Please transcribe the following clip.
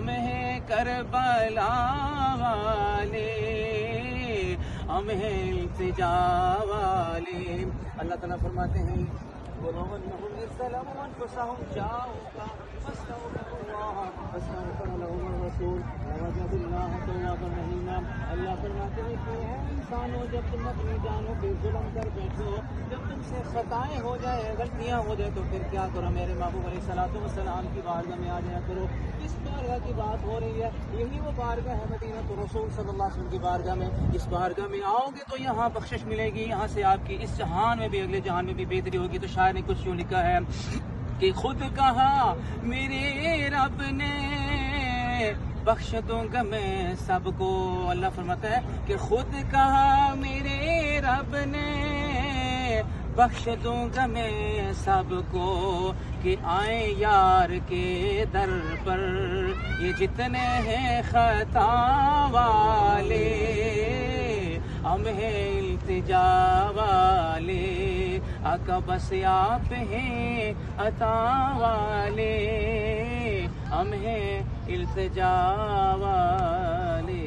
ہم ہیں کربلا والے، ہم ہیں التجا والے۔ اللہ تعالیٰ فرماتے ہیں وَلَوْ أَنَّهُمْ إِذْ ظَلَمُوا أَنفُسَهُمْ جَاءُوكَ فَاسْتَغْفَرُوا اللَّهَ وَاسْتَغْفَرَ لَهُمُ الرَّسُولُ لَوَجَدُوا اللَّهَ تَوَّابًا رَحِيمًا۔ اللہ فرماتے ہیں کہ اے انسانوں، جب تم اپنی جانوں پہ ظلم کر بیٹھو، جب تم سے خطائیں ہو جائے، غلطیاں ہو جائے، تو پھر کیا کرو؟ میرے محبوب علیہ الصلوۃ والسلام کی بارگاہ میں آ جایا کرو۔ اس بارگاہ کی بات ہو رہی ہے، یہی وہ بارگاہ ہے مدینہ تو رسول صلی اللہ علیہ وسلم کی بارگاہ میں۔ اس بارگاہ میں آؤ گے تو یہاں بخشش ملے گی، یہاں سے آپ کی اس جہان میں بھی اگلے جہان میں بھی بہتری ہوگی۔ تو شاعر نے کچھ یوں لکھا ہے کہ خود کہا میرے رب نے بخش دوں گا میں سب کو۔ اللہ فرماتا ہے کہ خود کہا میرے رب نے بخش دوں گا میں سب کو، کہ آئیں یار کے در پر یہ جتنے ہیں خطا والے، ہم ہیں التجا والے، آقا بس آپ ہیں عطا والے، ہم ہیں التجا والے۔